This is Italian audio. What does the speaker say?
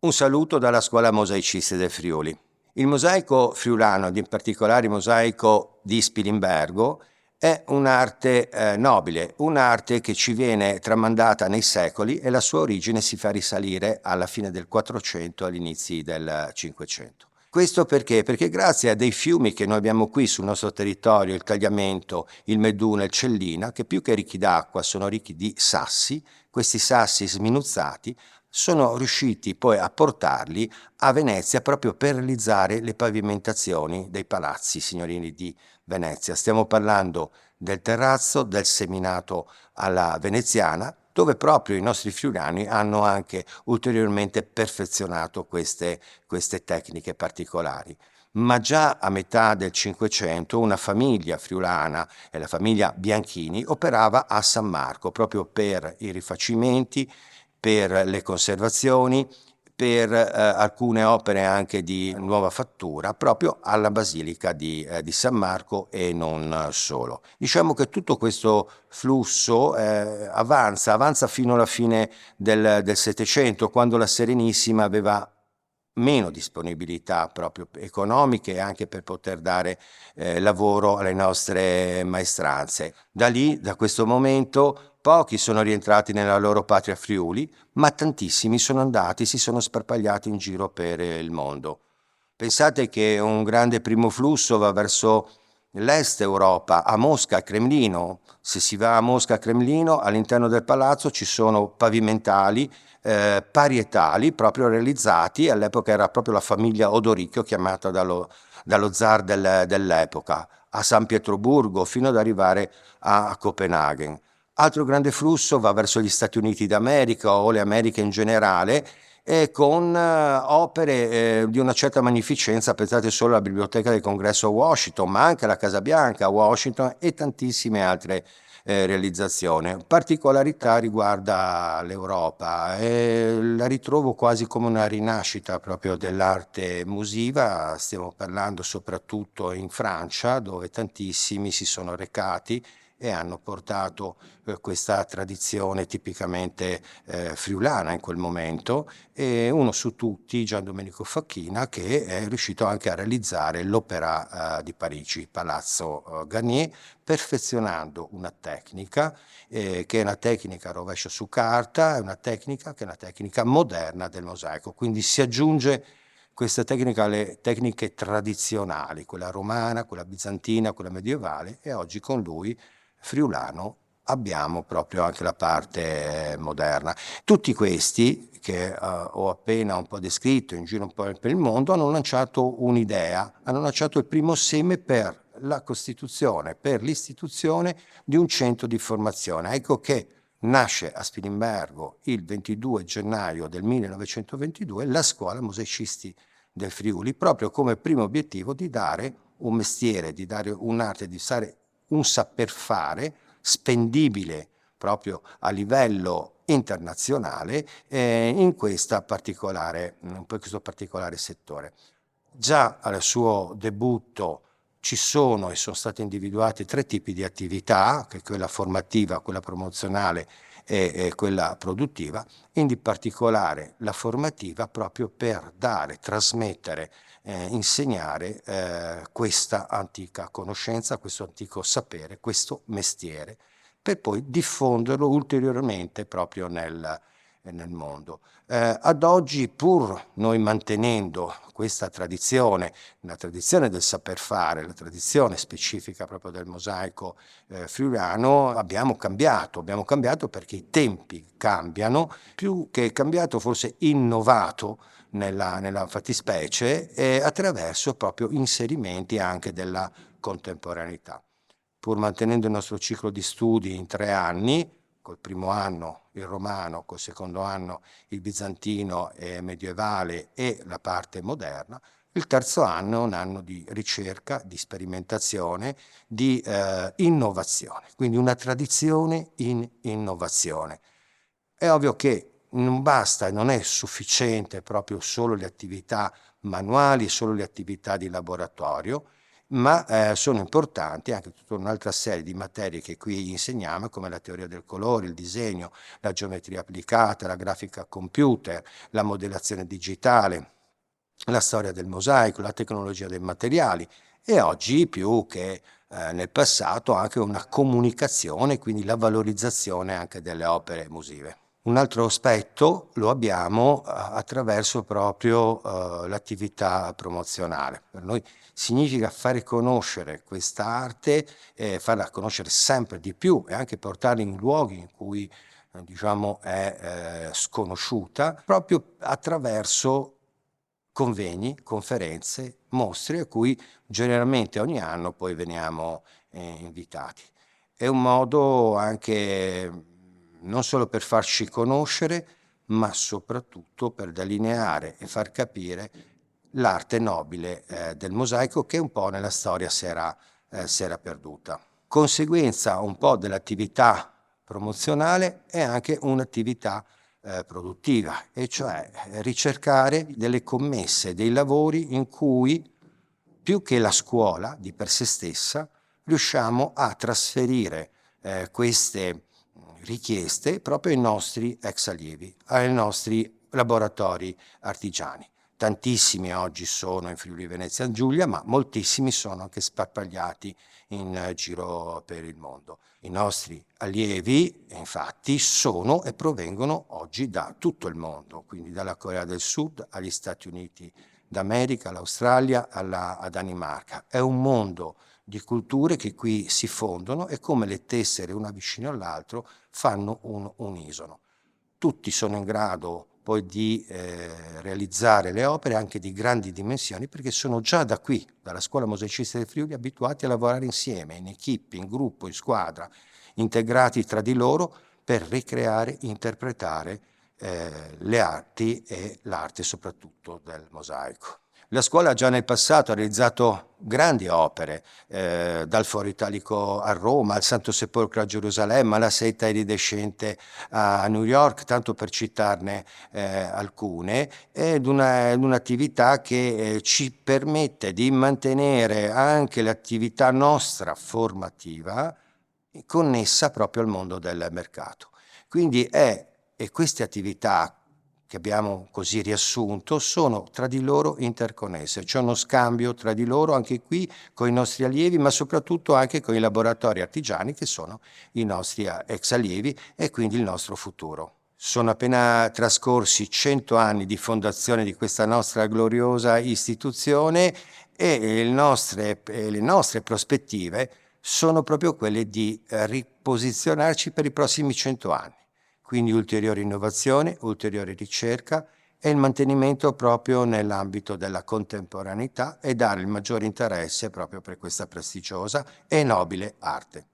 Un saluto dalla Scuola Mosaicista del Friuli. Il mosaico friulano, ed in particolare il mosaico di Spilimbergo, è un'arte nobile, un'arte che ci viene tramandata nei secoli e la sua origine si fa risalire alla fine del 400 agli inizi del 500. Questo perché? Perché grazie a dei fiumi che noi abbiamo qui sul nostro territorio, il Tagliamento, il Meduna e il Cellina, che più che ricchi d'acqua sono ricchi di sassi, questi sassi sminuzzati sono riusciti poi a portarli a Venezia proprio per realizzare le pavimentazioni dei palazzi signorini di Venezia. Stiamo parlando del terrazzo, del seminato alla veneziana, dove proprio i nostri friulani hanno anche ulteriormente perfezionato queste tecniche particolari. Ma già a metà del Cinquecento una famiglia friulana, la famiglia Bianchini, operava a San Marco proprio per i rifacimenti, per le conservazioni, per alcune opere anche di nuova fattura, proprio alla Basilica di San Marco e non solo. Diciamo che tutto questo flusso avanza fino alla fine del Settecento, quando la Serenissima aveva meno disponibilità proprio economiche e anche per poter dare lavoro alle nostre maestranze. Da lì, da questo momento, pochi sono rientrati nella loro patria Friuli, ma tantissimi sono andati, si sono sparpagliati in giro per il mondo. Pensate che un grande primo flusso va verso l'est Europa, a Mosca, a Cremlino. Se si va a Mosca, a Cremlino, all'interno del palazzo ci sono pavimentali, parietali proprio realizzati, all'epoca era proprio la famiglia Odoricchio chiamata dallo zar dell'epoca, a San Pietroburgo fino ad arrivare a Copenaghen. Altro grande flusso va verso gli Stati Uniti d'America o le Americhe in generale, con opere di una certa magnificenza. Pensate solo alla Biblioteca del Congresso a Washington, ma anche alla Casa Bianca a Washington e tantissime altre realizzazioni. Particolarità riguarda l'Europa, la ritrovo quasi come una rinascita proprio dell'arte musiva. Stiamo parlando soprattutto in Francia, dove tantissimi si sono recati e hanno portato questa tradizione tipicamente friulana in quel momento, e uno su tutti, Gian Domenico Facchina, che è riuscito anche a realizzare l'Opera di Parigi, Palazzo Garnier, perfezionando una tecnica che è una tecnica a rovescio su carta, è una tecnica che è una tecnica moderna del mosaico, quindi si aggiunge questa tecnica alle tecniche tradizionali, quella romana, quella bizantina, quella medievale, e oggi con lui friulano abbiamo proprio anche la parte moderna. Tutti questi che ho appena un po' descritto in giro un po' per il mondo hanno lanciato un'idea, hanno lanciato il primo seme per la costituzione, per l'istituzione di un centro di formazione. Ecco che nasce a Spilimbergo il 22 gennaio del 1922 la Scuola Mosaicisti del Friuli, proprio come primo obiettivo di dare un mestiere, di dare un'arte, di dare un saper fare spendibile proprio a livello internazionale in questo particolare settore. Già al suo debutto ci sono e sono state individuate 3 tipi di attività, che è quella formativa, quella promozionale e quella produttiva, in particolare la formativa proprio per dare, trasmettere, insegnare questa antica conoscenza, questo antico sapere, questo mestiere, per poi diffonderlo ulteriormente proprio nel mondo. Ad oggi, pur noi mantenendo questa tradizione, la tradizione del saper fare, la tradizione specifica proprio del mosaico friulano, abbiamo cambiato perché i tempi cambiano, più che cambiato forse innovato nella fattispecie, attraverso proprio inserimenti anche della contemporaneità. Pur mantenendo il nostro ciclo di studi in 3 anni, col primo anno il romano, col secondo anno il bizantino e medievale e la parte moderna, il terzo anno è un anno di ricerca, di sperimentazione, di innovazione, quindi una tradizione in innovazione. È ovvio che non basta e non è sufficiente proprio solo le attività manuali, solo le attività di laboratorio, ma sono importanti anche tutta un'altra serie di materie che qui insegniamo, come la teoria del colore, il disegno, la geometria applicata, la grafica a computer, la modellazione digitale, la storia del mosaico, la tecnologia dei materiali e oggi più che nel passato anche una comunicazione, quindi la valorizzazione anche delle opere musive. Un altro aspetto lo abbiamo attraverso proprio l'attività promozionale. Per noi significa fare conoscere questa arte, farla conoscere sempre di più e anche portarla in luoghi in cui diciamo è sconosciuta, proprio attraverso convegni, conferenze, mostre a cui generalmente ogni anno poi veniamo invitati. È un modo anche non solo per farci conoscere, ma soprattutto per delineare e far capire l'arte nobile del mosaico che un po' nella storia si era perduta. Conseguenza un po' dell'attività promozionale è anche un'attività produttiva, e cioè ricercare delle commesse, dei lavori in cui più che la scuola di per sé stessa riusciamo a trasferire queste richieste proprio ai nostri ex allievi, ai nostri laboratori artigiani. Tantissimi oggi sono in Friuli Venezia Giulia, ma moltissimi sono anche sparpagliati in giro per il mondo. I nostri allievi, infatti, sono e provengono oggi da tutto il mondo, quindi dalla Corea del Sud agli Stati Uniti d'America, all'Australia, alla Danimarca. È un mondo di culture che qui si fondono e come le tessere una vicino all'altro fanno un unisono. Tutti sono in grado poi di realizzare le opere anche di grandi dimensioni perché sono già da qui, dalla Scuola Mosaicista del Friuli, abituati a lavorare insieme, in equipe, in gruppo, in squadra, integrati tra di loro per ricreare, interpretare le arti e l'arte soprattutto del mosaico. La scuola già nel passato ha realizzato grandi opere, dal Foro Italico a Roma, al Santo Sepolcro a Gerusalemme, alla setta iridescente a New York, tanto per citarne alcune, ed un'attività che ci permette di mantenere anche l'attività nostra formativa connessa proprio al mondo del mercato. Quindi e queste attività che abbiamo così riassunto sono tra di loro interconnesse, c'è uno scambio tra di loro anche qui con i nostri allievi, ma soprattutto anche con i laboratori artigiani che sono i nostri ex allievi e quindi il nostro futuro. Sono appena trascorsi 100 anni di fondazione di questa nostra gloriosa istituzione e le nostre prospettive sono proprio quelle di riposizionarci per i prossimi 100 anni. Quindi ulteriore innovazione, ulteriore ricerca e il mantenimento proprio nell'ambito della contemporaneità e dare il maggiore interesse proprio per questa prestigiosa e nobile arte.